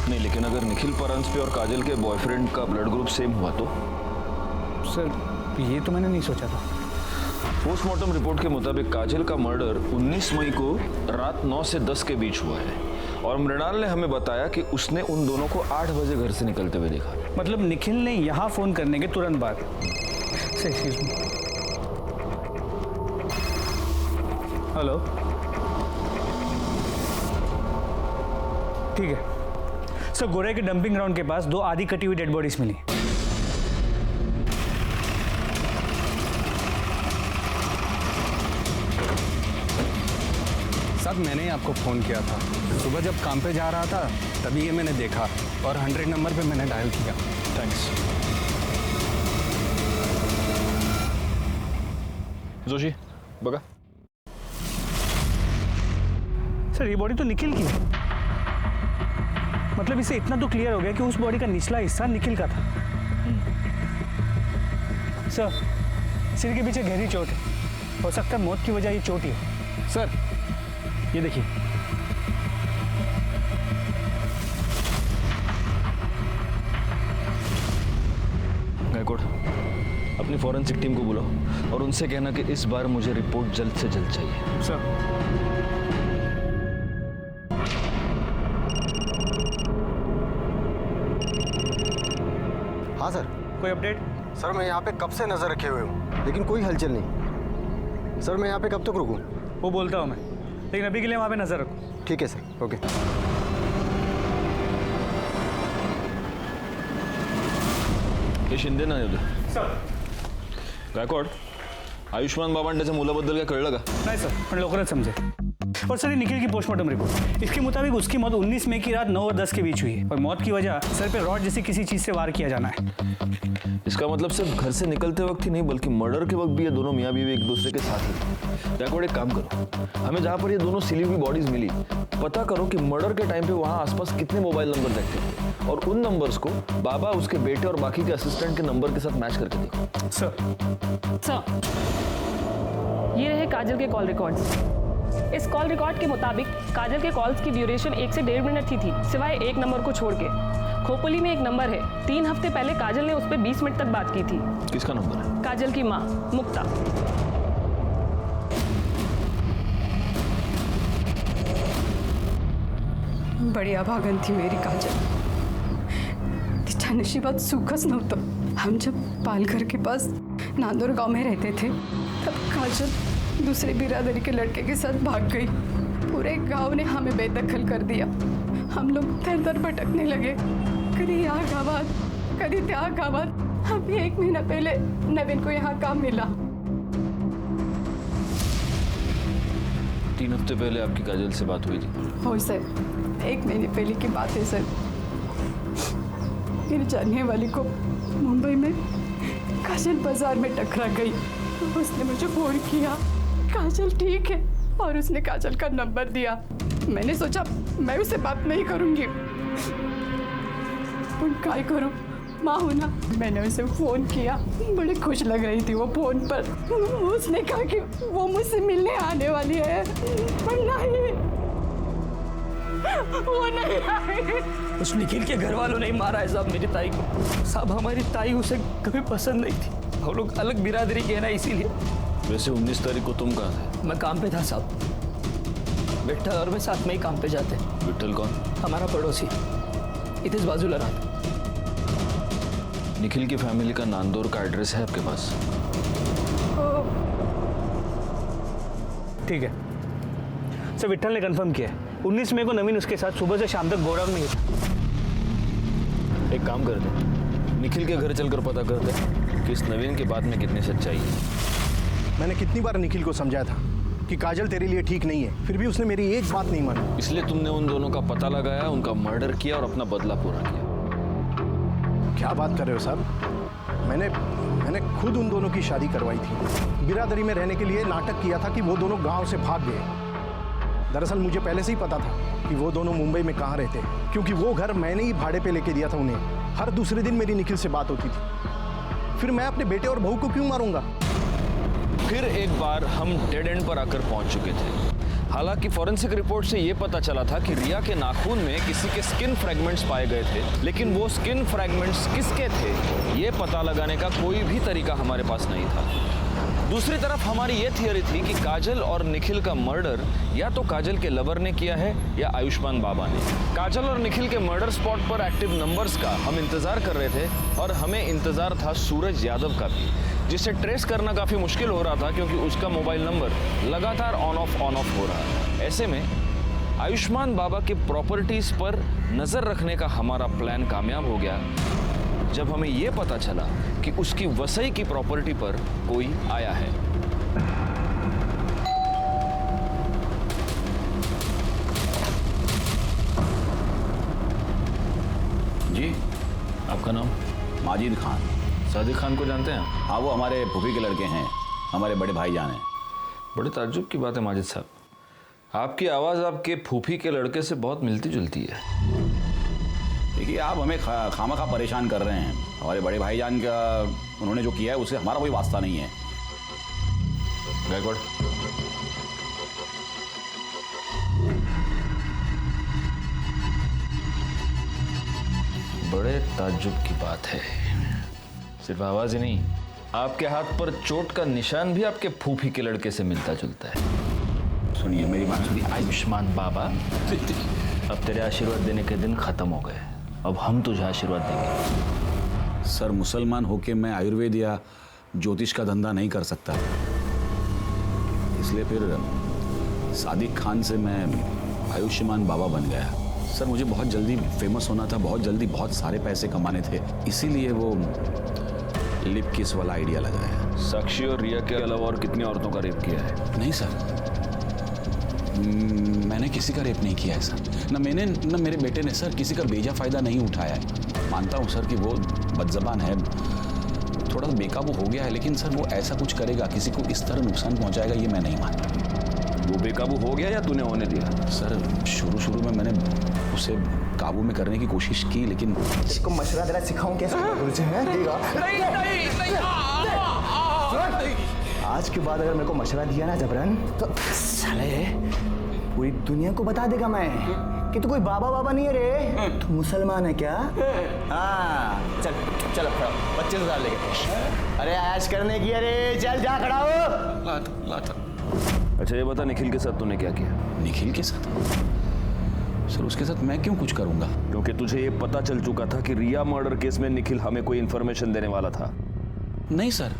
नहीं, लेकिन अगर निखिल परांजपे और काजल के बॉयफ्रेंड का ब्लड ग्रुप सेम हुआ तो? सर ये तो मैंने नहीं सोचा था। पोस्टमार्टम रिपोर्ट के मुताबिक काजल का मर्डर 19 मई को रात 9 से 10 के बीच हुआ है और मृणाल ने हमें बताया कि उसने उन दोनों को 8 बजे घर से निकलते हुए देखा। मतलब निखिल ने यहाँ फोन करने के तुरंत बाद। हेलो, ठीक है सर। गोरे के डंपिंग ग्राउंड के पास 2 आधी कटी हुई डेड बॉडीज मिली। साहब मैंने ही आपको फ़ोन किया था। सुबह जब काम पे जा रहा था तभी ये मैंने देखा और 100 नंबर पे मैंने डायल किया। थैंक्स। जोशी बगा। सर ये बॉडी तो निखिल की है। मतलब इसे इतना तो क्लियर हो गया कि उस बॉडी का निचला हिस्सा निखिल का था। सर सिर के पीछे गहरी चोट है। हो सकता है मौत की वजह ये चोट ही है। सर ये देखिए। गायकवाड़, अपनी फॉरेंसिक टीम को बुलाओ और उनसे कहना कि इस बार मुझे रिपोर्ट जल्द से जल्द चाहिए। सर। हाँ सर। कोई अपडेट? सर मैं यहाँ पे कब से नजर रखे हुए हूँ लेकिन कोई हलचल नहीं। सर मैं यहाँ पे कब तक रुकूँ? वो बोलता हूँ मैं, लेकिन अभी के लिए वहाँ पे नजर रखो। ठीक है सर। ओके। हे शिंदे ना येऊ सर। गायकवाड, आयुष्मान बाबांड्याच्या मुलाबद्दल काय कळलं का? नहीं सर, पण लवकरच समझे। और सर ये निखिल की पोस्टमार्टम रिपोर्ट, इसके मुताबिक उसकी मौत 19 मई की रात 9 और 10 के बीच हुई है और मौत की वजह सर पे रॉड जैसी किसी चीज से वार किया जाना है। इसका मतलब सिर्फ घर से निकलते वक्त ही नहीं बल्कि मर्डर के वक्त भी ये दोनों मियाँ बीवी एक दूसरे के साथ ही। गायकवाड़, एक काम करो, हमें जहाँ पर ये दोनों सिली हुई बॉडीज मिली पता करो कि मर्डर के टाइम पे वहाँ आसपास कितने मोबाइल नंबर एक्टिव थे और उन नंबर्स को बाबा, उसके बेटे और बाकी के असिस्टेंट के नंबर के साथ मैच करके देखो। सर ये रहे काजल के कॉल रिकॉर्ड्स। इस कॉल रिकॉर्ड के मुताबिक काजल के कॉल्स की ड्यूरेशन 1 से 1.5 मिनट ही थी, सिवाय एक नंबर को छोड़ के। खोपोली में एक नंबर है, 3 हफ्ते पहले काजल ने उस पर 20 मिनट तक बात की थी। किसका नंबर है? काजल की माँ मुक्ता। बड़ी अभागन थी मेरी काजल। तिच्या नशिबात सुखच नव्हतं। हम जब पालघर के पास नांदोर गांव में रहते थे तब काजल दूसरे बिरादरी के लड़के के साथ भाग गई। पूरे गांव ने हमें बेदखल कर दिया। हम लोग दर दर भटकने लगे, कभी यहाँ गावात कभी त्या गावात। अभी 1 महीना पहले नवीन को यहाँ काम मिला। 3 हफ्ते पहले आपकी काजल से बात हुई थी? हो सर, 1 महीने पहले की बात है सर। मेरी जानने वाली को मुंबई में काजल बाजार में टकरा गई। उसने मुझे फोन किया, काजल ठीक है, और उसने काजल का नंबर दिया। मैंने सोचा मैं उससे बात नहीं करूंगी, काय करूं, माँ हूं ना। मैंने उसे फोन किया, बड़ी खुश लग रही थी वो फोन पर। उसने कहा कि वो मुझसे मिलने आने वाली है, पर नहीं, वो नहीं आई। उस निखिल के घर वालों ने मारा है साहब मेरी ताई को। साहब हमारी ताई उसे कभी पसंद नहीं थी, हम लोग अलग बिरादरी के ना, इसीलिए। वैसे 19 तारीख को तुम कहाँ थे? मैं काम पे था साहब। विट्ठल और मैं साथ में ही काम पे जाते। विट्ठल कौन? हमारा पड़ोसी, इधर बाजूला रहा। निखिल की फैमिली का नांदौर का एड्रेस है आपके पास? ठीक है सर, विट्ठल ने कंफर्म किया है। 19 मई को नवीन उसके साथ सुबह से शाम तक गोडाउन में ही था। एक काम करते, निखिल के घर चलकर पता करते कि इस नवीन की बात में कितनी सच्चाई है। मैंने कितनी बार निखिल को समझाया था कि काजल तेरे लिए ठीक नहीं है, फिर भी उसने मेरी एक बात नहीं मानी। इसलिए तुमने उन दोनों का पता लगाया, उनका मर्डर किया और अपना बदला पूरा किया। क्या बात कर रहे हो साहब? मैंने खुद उन दोनों की शादी करवाई थी। बिरादरी में रहने के लिए नाटक किया था कि वो दोनों गांव से भाग गए। दरअसल मुझे पहले से ही पता था कि वो दोनों मुंबई में कहाँ रहते हैं, क्योंकि वो घर मैंने ही भाड़े पे लेके दिया था उन्हें। हर दूसरे दिन मेरी निखिल से बात होती थी। फिर मैं अपने बेटे और बहू को क्यों मारूंगा? फिर एक बार हम डेड एंड पर आकर पहुंच चुके थे। हालांकि फॉरेंसिक रिपोर्ट से यह पता चला था कि रिया के नाखून में किसी के स्किन फ्रैगमेंट्स पाए गए थे, लेकिन वो स्किन फ्रैगमेंट्स किसके थे ये पता लगाने का कोई भी तरीका हमारे पास नहीं था। दूसरी तरफ हमारी ये थियरी थी कि काजल और निखिल का मर्डर या तो काजल के लवर ने किया है या आयुष्मान बाबा ने। काजल और निखिल के मर्डर स्पॉट पर एक्टिव नंबर्स का हम इंतजार कर रहे थे, और हमें इंतजार था सूरज यादव का भी, जिसे ट्रेस करना काफी मुश्किल हो रहा था क्योंकि उसका मोबाइल नंबर लगातार ऑन ऑफ हो रहा है। ऐसे में आयुष्मान बाबा के प्रॉपर्टीज पर नजर रखने का हमारा प्लान कामयाब हो गया जब हमें यह पता चला कि उसकी वसई की प्रॉपर्टी पर कोई आया है। जी, आपका नाम? माजिद खान। सादिक खान को जानते हैं? हाँ, वो हमारे फूफी के लड़के हैं, हमारे बड़े भाईजान हैं। बड़े ताज्जुब की बात है माजिद साहब, आपकी आवाज़ आपके फूफी के लड़के से बहुत मिलती जुलती है। देखिए, आप हमें खामखा परेशान कर रहे हैं। हमारे बड़े भाईजान का उन्होंने जो किया है उससे हमारा कोई वास्ता नहीं है। गायकवाड़, बड़े ताज्जुब की बात है। सिर्फ आवाज ही नहीं, आपके हाथ पर चोट का निशान भी आपके फूफी के लड़के से मिलता जुलता है। सुनिए मेरी बात सुनिए। आयुष्मान बाबा, अब तेरे आशीर्वाद देने के दिन खत्म हो गए, अब हम तुझे आशीर्वाद देंगे। सर, मुसलमान होके मैं आयुर्वेद या ज्योतिष का धंधा नहीं कर सकता, इसलिए फिर सादिक खान से मैं आयुष्मान बाबा बन गया। सर, मुझे बहुत जल्दी फेमस होना था, बहुत जल्दी बहुत सारे पैसे कमाने थे, इसीलिए वो लिप किस वाला आइडिया लगाया। साक्षी और रिया के अलावा और कितनी औरतों का रेप किया है? नहीं सर, मैंने किसी का रेप नहीं किया है सर। ना मैंने ना मेरे बेटे ने सर किसी का बेजा फायदा नहीं उठाया है। मानता हूँ सर कि वो बदजबान है, थोड़ा सा बेकाबू हो गया है, लेकिन सर वो ऐसा कुछ करेगा, किसी को इस तरह नुकसान पहुंचाएगा, ये मैं नहीं मानता। वो बेकाबू हो गया या तूने होने दिया? सर, शुरू में मैंने उसे काबू में करने की कोशिश की, लेकिन इसको मशवरा देना सिखाऊं कैसे? आज के बाद अगर मेरे को मशवरा दिया ना जबरन, तो साले पूरी दुनिया को बता देगा मैं कि तू कोई बाबा नहीं है रे, तू मुसलमान है क्या? हाँ, चल खड़ा 25,000 लेके। अरे ऐश करने की, अरे चल जा खड़ा हो। लाता। अच्छा ये बता, निखिल के साथ तूने क्या किया? निखिल के साथ? सर, उसके साथ मैं क्यों कुछ करूंगा? क्योंकि तुझे ये पता चल चुका था कि रिया मर्डर केस में निखिल हमें कोई इन्फॉर्मेशन देने वाला था। नहीं सर,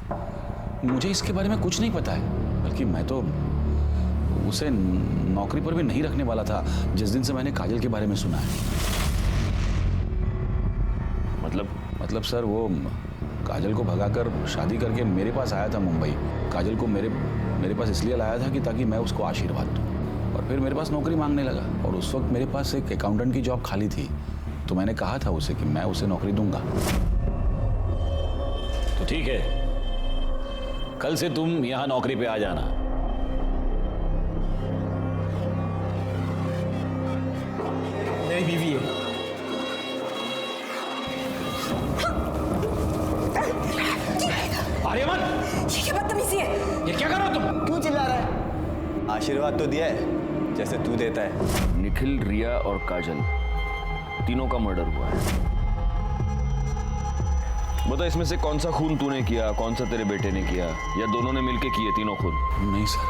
मुझे इसके बारे में कुछ नहीं पता है, बल्कि मैं तो उसे नौकरी पर भी नहीं रखने वाला था जिस दिन से मैंने काजल के बारे में सुना है। मतलब सर, वो काजल को भगाकर शादी करके मेरे पास आया था मुंबई। काजल को मेरे पास इसलिए लाया था कि ताकि मैं उसको आशीर्वाद दूं। और फिर मेरे पास नौकरी मांगने लगा और उस वक्त मेरे पास एक अकाउंटेंट की जॉब खाली थी, तो मैंने कहा था उसे कि मैं उसे नौकरी दूंगा। तो ठीक है, कल से तुम यहां नौकरी पे आ जाना। मेरी बीवी है। आर्यमन, ये क्या बदतमीजी है? ये क्या कर रहे हो तुम? क्यों चिल्ला रहा है? आशीर्वाद तो दिया है जैसे तू देता है। निखिल, रिया और काजल तीनों का मर्डर हुआ है। बता, इसमें से कौन सा खून तूने किया, कौन सा तेरे बेटे ने किया, या दोनों ने मिलके किए तीनों खून? नहीं सर,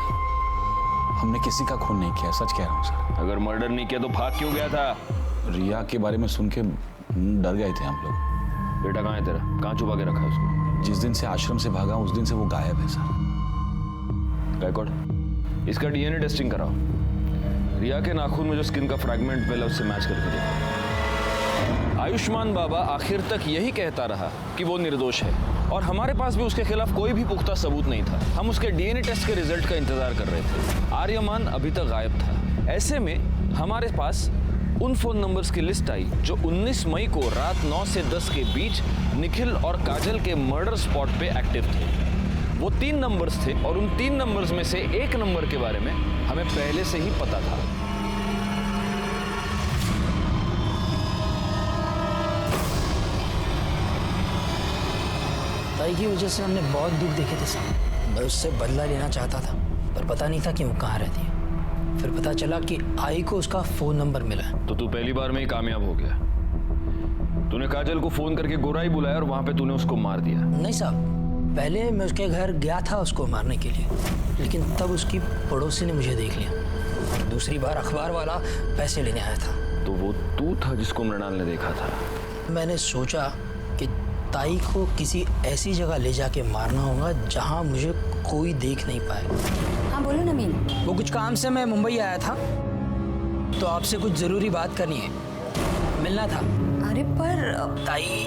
हमने किसी का खून नहीं किया, सच कह रहा हूँ सर। अगर मर्डर नहीं किया तो भाग क्यों गया था? रिया के बारे में सुन के डर गए थे हम लोग। बेटा कहाँ है तेरा? कहाँ छुपा के रखा है उसको? जिस दिन से आश्रम से भागा उस दिन से वो गायब है सर। गायकवाड़, इसका डीएनए टेस्टिंग कराओ। रिया के नाखून में जो स्किन का फ्रैगमेंट मिला उससे मैच करके देखो। आयुष्मान बाबा आखिर तक यही कहता रहा कि वो निर्दोष है और हमारे पास भी उसके खिलाफ कोई भी पुख्ता सबूत नहीं था। हम उसके डीएनए टेस्ट के रिजल्ट का इंतजार कर रहे थे। आर्यमान अभी तक गायब था। ऐसे में हमारे पास उन फोन नंबर्स की लिस्ट आई जो 19 मई को रात 9 से 10 के बीच निखिल और काजल के मर्डर स्पॉट पे एक्टिव थे। वो 3 नंबर्स थे और उन 3 नंबर्स में से एक नंबर के बारे में हमें पहले से ही पता था। ताई की वजह से हमने बहुत दुख देखे थे साहब। मैं उससे बदला लेना चाहता था पर पता नहीं था कि वो कहाँ रहती है। फिर पता चला कि आई को उसका फोन नंबर मिला है। तो तू पहली बार में ही कामयाब हो गया। तूने काजल को फोन करके गोराई बुलाया और वहां पे तूने उसको मार दिया। नहीं साहब, पहले मैं उसके घर गया था उसको मारने के लिए, लेकिन तब उसकी पड़ोसी ने मुझे देख लिया और दूसरी बार अखबार वाला पैसे लेने आया था। तो वो तू था जिसको मृणाल ने देखा था? मैंने सोचा कि ताई को किसी ऐसी जगह ले जाके मारना होगा जहाँ मुझे कोई देख नहीं पाए। हाँ बोलो नवीन। वो कुछ काम से मैं मुंबई आया था तो आपसे कुछ जरूरी बात करनी है, मिलना था। अरे पर ताई,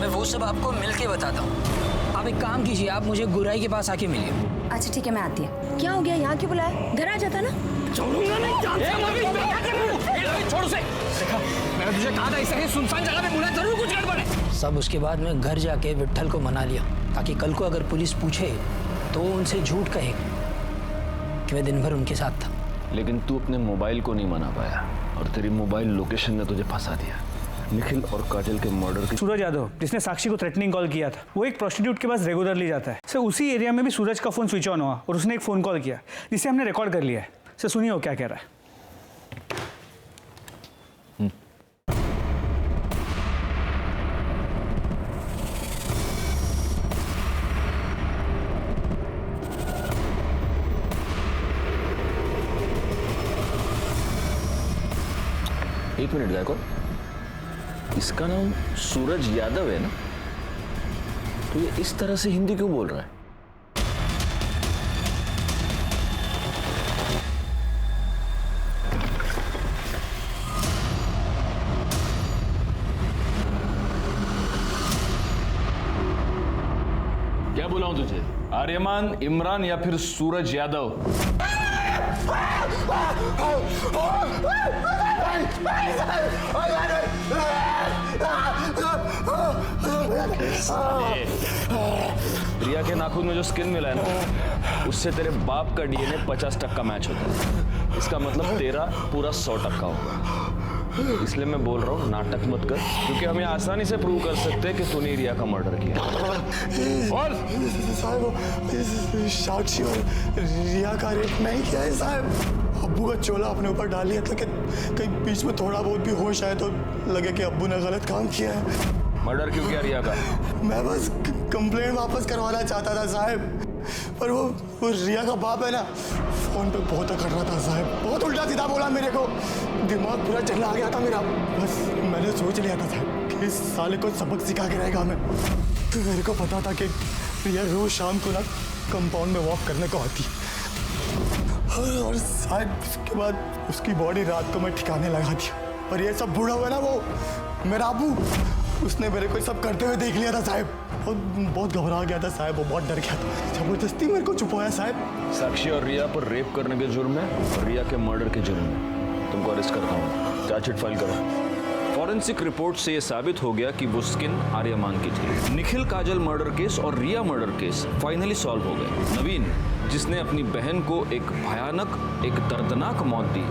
मैं वो सब आपको मिल के बताता हूँ। आप एक काम कीजिए, आप मुझे गुराई के पास आके मिलिए। अच्छा ठीक है, मैं आती है। क्या हो गया, यहाँ क्यों बुलाया? घर आ जाता ना। छोड़ूंगा नहीं। छोड़ उसे। देखा, मैंने तुझे कहा था इस तरह सुनसान जगह पे बुला, जरूर कुछ गड़बड़ है। सब उसके बाद मैं घर जाके विट्ठल को मना लिया ताकि कल को अगर पुलिस पूछे तो उनसे झूठ कहे कि मैं दिन भर उनके साथ था। लेकिन तू अपने मोबाइल को नहीं मना पाया और तेरी मोबाइल लोकेशन ने तुझे फंसा दिया। निखिल और काजल के मर्डर की। सूरज यादव जिसने साक्षी को थ्रेटनिंग कॉल किया था, वो एक प्रोस्टिट्यूट के पास रेगुलरली जाता है। सर उसी एरिया में भी सूरज का फोन स्विच ऑन हुआ और उसने एक फोन कॉल किया जिसे हमने रिकॉर्ड कर लिया है। सर सुनिए वो क्या कह रहा है। एक मिनट गायकवाड़, इसका नाम सूरज यादव है ना? तो ये इस तरह से हिंदी क्यों बोल रहा है? क्या बुलाऊं तुझे? आर्यमान, इमरान या फिर सूरज यादव? रिया के नाखून में जो स्किन मिला है ना, उससे तेरे बाप का डीएनए 50% मैच होता है। इसका मतलब तेरा पूरा 100% होगा। इसलिए मैं बोल रहा हूँ नाटक मत कर, क्योंकि हम ये आसानी से प्रूव कर सकते हैं कि तूने रिया का मर्डर किया। और साहब, साक्षी और रिया का रेप मैं ही किया है साहब। अब्बू का चोला अपने ऊपर डाल लिया था कि कहीं बीच में थोड़ा बहुत भी होश आए तो लगे कि अब्बू ने गलत काम किया है। मर्डर क्यों किया रिया का? मैं बस कंप्लेंट वापस करवाना चाहता था साहब, पर वो रिया का बाप है ना, फोन पे बहुत अकड़ रहा था साहब। बहुत उल्टा सीधा बोला मेरे को, दिमाग पूरा चला आ गया था मेरा। बस मैंने सोच लिया था साहब कि इस साले को सबक सिखा के रहेगा मैं। तो मेरे को पता था कि रिया रोज शाम को ना कंपाउंड में वॉक करने को आती। और शायद उसके बाद उसकी बॉडी रात को मैं ठिकाने लगा दिया। और ये सब बूढ़ा हुआ ना वो मेरा अब्बू, उसने मेरे को सब करते हुए देख लिया था साहब। बहुत घबरा गया था साहब, वो बहुत डर गया था, जबरदस्ती मेरे को छुपाया साहब। साक्षी और रिया पर रेप करने के जुर्म में और रिया के मर्डर के जुर्म में तुमको अरेस्ट करता हूँ। चार्जशीट फाइल करो। फॉरेंसिक रिपोर्ट से यह साबित हो गया कि वो स्किन आर्यमान की थी। निखिल काजल मर्डर केस और रिया मर्डर केस फाइनली सॉल्व हो गए। नवीन, जिसने अपनी बहन को एक भयानक, एक दर्दनाक मौत दी,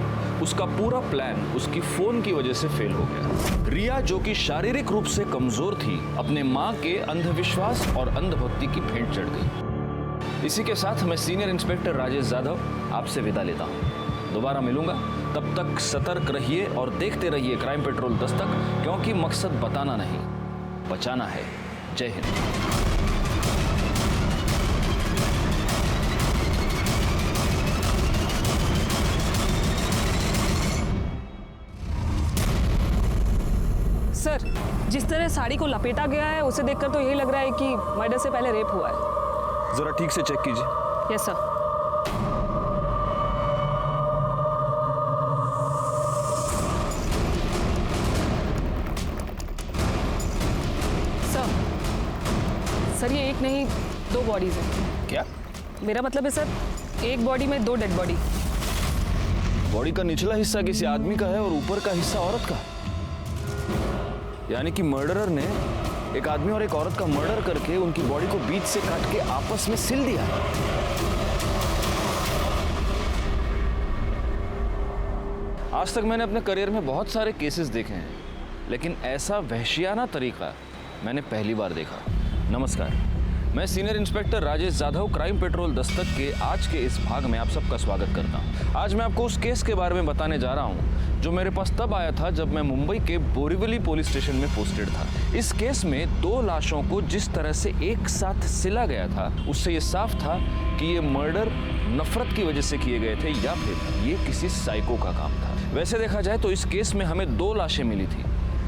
उसका पूरा प्लान उसकी फोन की वजह से फेल हो गया। रिया, जो कि शारीरिक रूप से कमजोर थी, अपने मां के अंधविश्वास और अंधभक्ति की भेंट चढ़ गई। इसी के साथ मैं सीनियर इंस्पेक्टर राजेश यादव आपसे विदा लेता हूं। दोबारा मिलूंगा, तब तक सतर्क रहिए और देखते रहिए क्राइम पेट्रोल दस्तक, क्योंकि मकसद बताना नहीं, बचाना है। जय हिंद। सर, जिस तरह साड़ी को लपेटा गया है उसे देखकर तो यही लग रहा है कि मर्डर से पहले रेप हुआ है। जरा ठीक से चेक कीजिए। Yes sir. सर, ये एक नहीं 2 बॉडीज हैं। क्या? मेरा मतलब है सर, एक बॉडी में 2 डेड बॉडी। बॉडी का निचला हिस्सा किसी आदमी का है और ऊपर का हिस्सा औरत का। यानी कि मर्डरर ने एक आदमी और एक औरत का मर्डर करके उनकी बॉडी को बीच से काट के आपस में सिल दिया। आज तक मैंने अपने करियर में बहुत सारे केसेस देखे हैं, लेकिन ऐसा वहशियाना तरीका मैंने पहली बार देखा। नमस्कार, मैं senior inspector Rajesh Yadav crime petrol Dastak के आज के इस भाग में आप सबका स्वागत करता हूं। आज मैं आपको उस केस के बारे में बताने जा रहा हूं जो मेरे पास तब आया था जब मैं मुंबई के बोरीवली पुलिस स्टेशन में पोस्टेड था। इस केस में 2 लाशों को जिस तरह से एक साथ सिला गया था, उससे ये साफ था कि ये मर्डर नफरत की वजह से किए गए थे या फिर ये किसी साइको का काम था। वैसे देखा जाए तो इस केस में हमें 2 लाशें मिली थी,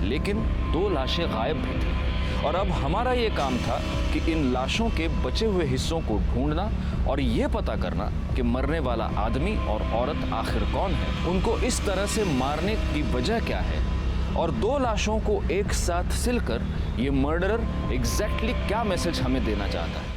लेकिन 2 लाशें गायब भी थी। और अब हमारा ये काम था कि इन लाशों के बचे हुए हिस्सों को ढूंढना और ये पता करना कि मरने वाला आदमी और औरत आखिर कौन है, उनको इस तरह से मारने की वजह क्या है, और 2 लाशों को एक साथ सिलकर ये मर्डरर एग्जैक्टली क्या मैसेज हमें देना चाहता है।